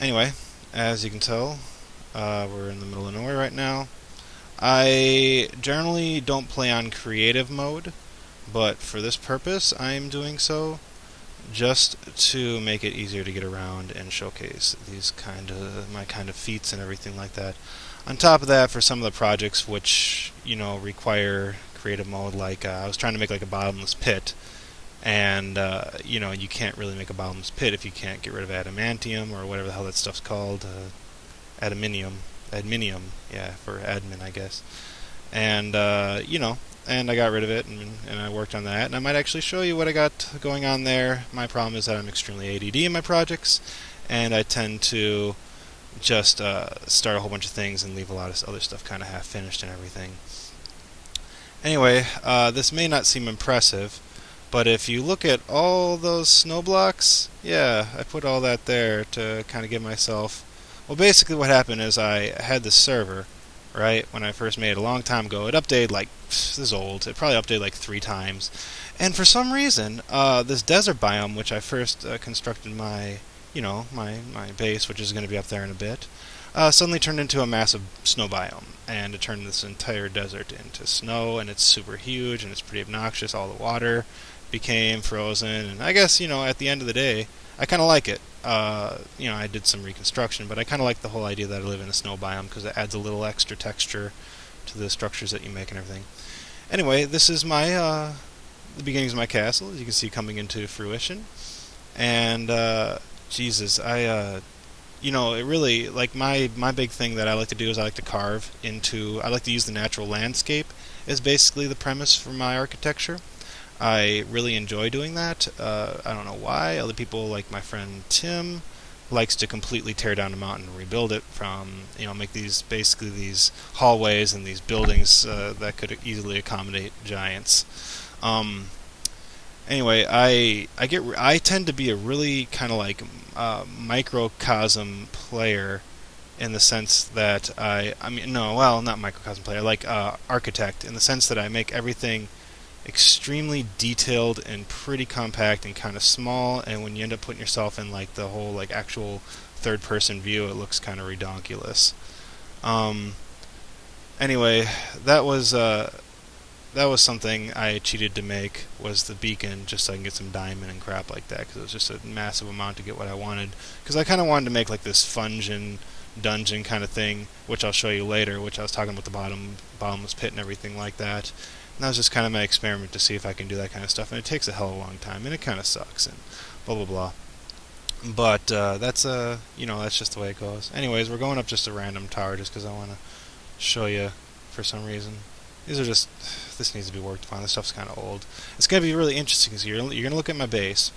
Anyway, as you can tell, we're in the middle of nowhere right now. I generally don't play on creative mode, but for this purpose, I'm doing so just to make it easier to get around and showcase these my kind of feats and everything like that. On top of that, for some of the projects which require creative mode, like I was trying to make like a bottomless pit, and you can't really make a bottomless pit if you can't get rid of adamantium or whatever the hell that stuff's called, adminium, yeah, for admin, I guess. And and I got rid of it, and I worked on that, and I might actually show you what I got going on there. My problem is that I'm extremely ADD in my projects, and I tend to just start a whole bunch of things and leave a lot of other stuff kind of half finished and everything. Anyway, this may not seem impressive, but if you look at all those snow blocks, yeah, I put all that there to kind of give myself... Well, basically what happened is I had this server, right, when I first made it a long time ago. It updated like... This is old. It probably updated like 3 times. And for some reason, this desert biome, which I first constructed my base, which is going to be up there in a bit, suddenly turned into a massive snow biome, and it turned this entire desert into snow, and it's super huge, and it's pretty obnoxious. All the water became frozen, and I guess, at the end of the day, I kind of like it. I did some reconstruction, but I kind of like the whole idea that I live in a snow biome, because it adds a little extra texture to the structures that you make and everything. Anyway, this is my, the beginnings of my castle, as you can see, coming into fruition, and, Jesus, it really, like, my big thing that I like to do is I like to use the natural landscape as basically the premise for my architecture. I really enjoy doing that. I don't know why. Other people, like my friend Tim, likes to completely tear down a mountain and rebuild it from, make these hallways and these buildings that could easily accommodate giants. Anyway, I tend to be a really kind of like microcosm player, in the sense that not microcosm player, like architect, in the sense that I make everything extremely detailed and pretty compact and kind of small, and when you end up putting yourself in like the whole like actual third-person view, it looks kind of redonkulous. Anyway, that was something I cheated to make, was the beacon, just so I can get some diamond and crap like that, because it was just a massive amount to get what I wanted. Because I kind of wanted to make like this fungeon dungeon kind of thing, which I'll show you later, which I was talking about the bottomless pit and everything like that. And that was just kind of my experiment to see if I can do that kind of stuff, and it takes a hell of a long time, and it kind of sucks, and blah blah blah. But that's just the way it goes. Anyways, we're going up just a random tower just because I want to show you for some reason. This needs to be worked upon. This stuff's kind of old. It's going to be really interesting, because you're going to look at my base,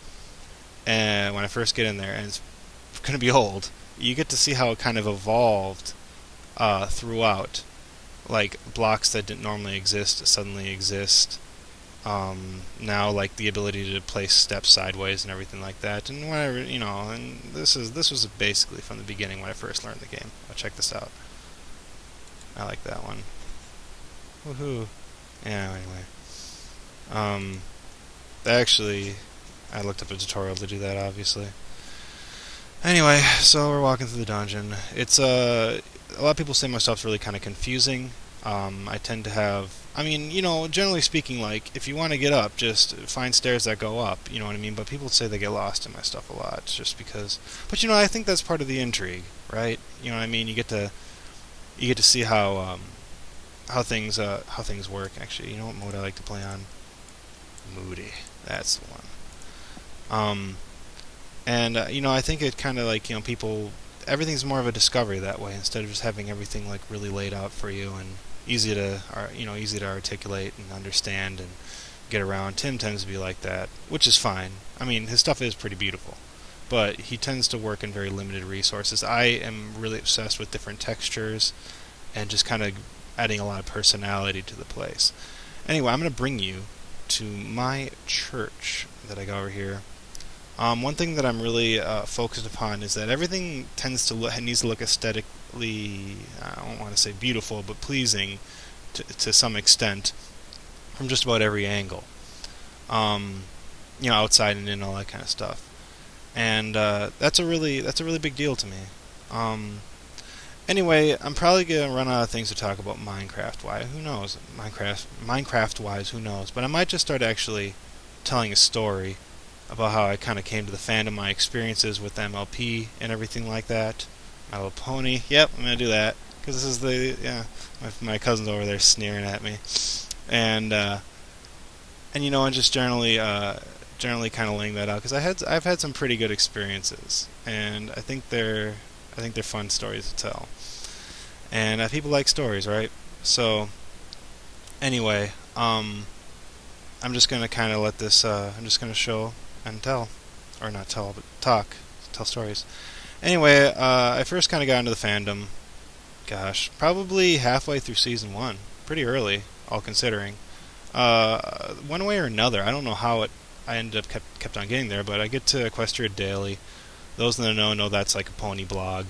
and when I first get in there, and it's going to be old, you get to see how it kind of evolved throughout. Like, blocks that didn't normally exist suddenly exist. Now, like, the ability to place steps sideways and everything like that. And whatever, and this was basically from the beginning when I first learned the game. Oh, check this out. I like that one. Woohoo. Yeah, anyway. Actually, I looked up a tutorial to do that, obviously. Anyway, so we're walking through the dungeon. It's, a lot of people say my stuff's really kind of confusing. I tend to have... generally speaking, like, if you want to get up, just find stairs that go up, you know what I mean? But people say they get lost in my stuff a lot, just because... But, I think that's part of the intrigue, right? You know what I mean? You get to see how things work. Actually, you know what mode I like to play on? Moody. That's the one. I think it kind of like, people... Everything's more of a discovery that way, instead of just having everything like really laid out for you and easy to articulate and understand and get around. Tim tends to be like that, which is fine. I mean, his stuff is pretty beautiful, but he tends to work in very limited resources. I am really obsessed with different textures and just kind of adding a lot of personality to the place. Anyway, I'm going to bring you to my church that I got over here. One thing that I'm really focused upon is that everything needs to look aesthetically, I don't want to say beautiful, but pleasing to some extent from just about every angle. Outside and in, all that kind of stuff. and that's a really big deal to me. Um, Anyway, I'm probably gonna run out of things to talk about Minecraft-wise. Who knows? Minecraft-wise, who knows? But I might just start actually telling a story about how I kind of came to the fandom, my experiences with MLP and everything like that. My little pony. Yep, I'm gonna do that because this is my cousin's over there sneering at me, and and just generally kind of laying that out because I've had some pretty good experiences, and I think they're fun stories to tell. And people like stories, right? So, anyway, I'm just gonna kind of let this. I'm just gonna show and tell, or not tell, but tell stories. Anyway, I first kind of got into the fandom. Gosh, probably halfway through season 1, pretty early, all considering. One way or another, I don't know how I ended up kept on getting there, but I get to Equestria Daily. Those in the know that's like a pony blog.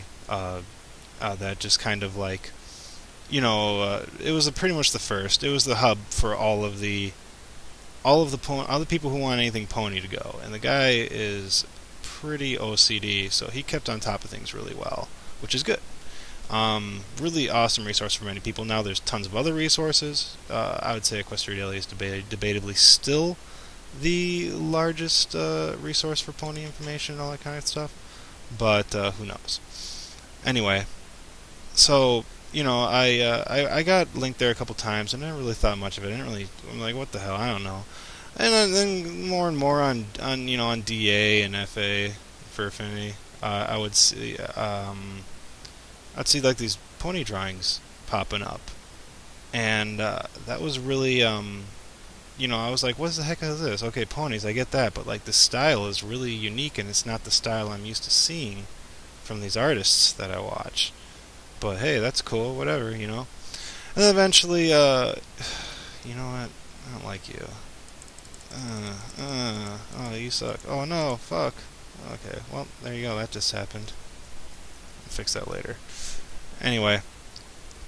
That just kind of like, it was pretty much the first. It was the hub for all the people who want anything pony to go. And the guy is pretty OCD, so he kept on top of things really well, which is good. Really awesome resource for many people. Now there's tons of other resources. I would say Equestria Daily is debatably still the largest resource for pony information and all that kind of stuff. But who knows? Anyway, so I got linked there a couple times, and I never really thought much of it. I'm like, what the hell? I don't know. And then more and more on DA and FA for Affinity, I would see I'd see like these pony drawings popping up, and that was really I was like, what the heck is this? Okay, ponies, I get that, but like the style is really unique, and it's not the style I'm used to seeing from these artists that I watch. But hey, that's cool, whatever, And then eventually, you know what? I don't like you. Oh, you suck. Oh no, fuck. Okay, well, there you go, that just happened. I'll fix that later. Anyway,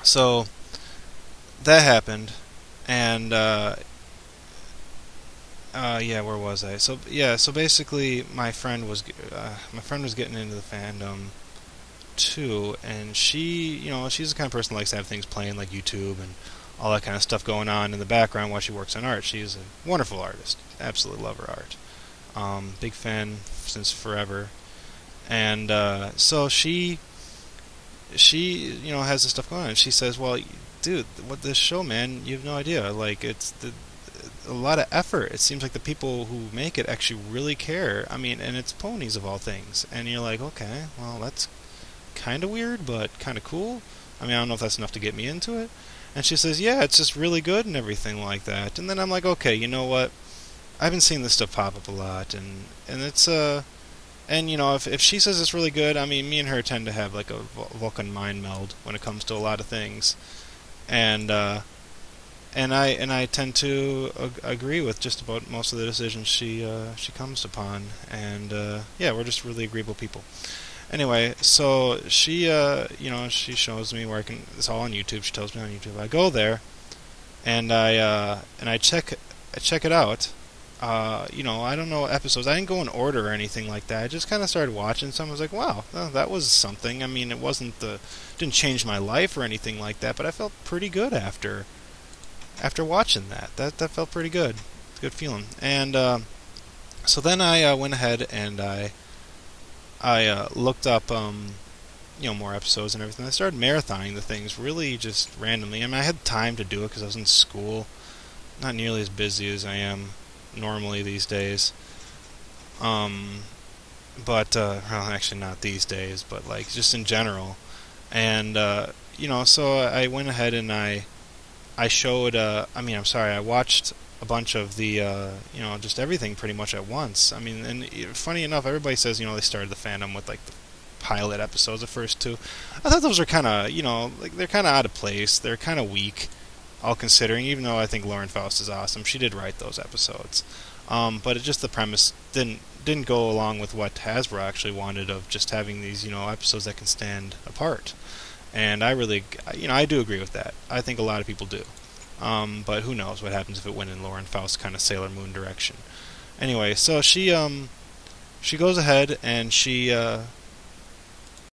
so that happened, and where was I? So basically, my friend was getting into the fandom too, and she's the kind of person that likes to have things playing like YouTube and all that kind of stuff going on in the background while she works on art. She's a wonderful artist. Absolutely love her art. Big fan since forever, and so she has this stuff going on. And she says, "Well, dude, what this show, man? You have no idea. Like, it's a lot of effort. It seems like the people who make it actually really care. I mean, and it's ponies of all things." And you're like, okay, well, that's kind of weird, but kind of cool. I mean, I don't know if that's enough to get me into it. And she says, yeah, it's just really good and everything like that. And then I'm like, okay, you know what? I've been seeing this stuff pop up a lot, and it's and if she says it's really good, I mean, me and her tend to have like a Vulcan mind meld when it comes to a lot of things, and I tend to agree with just about most of the decisions she comes upon, and we're just really agreeable people. Anyway, so she she shows me where I can. It's all on YouTube. She tells me on YouTube. I go there, and I check it out. I don't know episodes. I didn't go in order or anything like that. I just kind of started watching some. I was like, wow, that was something. I mean, it didn't change my life or anything like that, but I felt pretty good after watching that. That felt pretty good. It's a good feeling. And so then I went ahead and I looked up more episodes and everything. I started marathoning the things really just randomly. I mean, I had time to do it because I was in school, not nearly as busy as I am normally these days. But well, actually not these days, but like just in general. And so I went ahead and I watched a bunch of the just everything pretty much at once. I mean, and funny enough, everybody says they started the fandom with like the pilot episodes, the first two. I thought those were kind of like they're kind of out of place. They're kind of weak, all considering. Even though I think Lauren Faust is awesome, she did write those episodes. But the premise didn't go along with what Hasbro actually wanted of just having these episodes that can stand apart. And I really I do agree with that. I think a lot of people do. But who knows what happens if it went in Lauren Faust's kind of Sailor Moon direction. Anyway, so she she goes ahead and she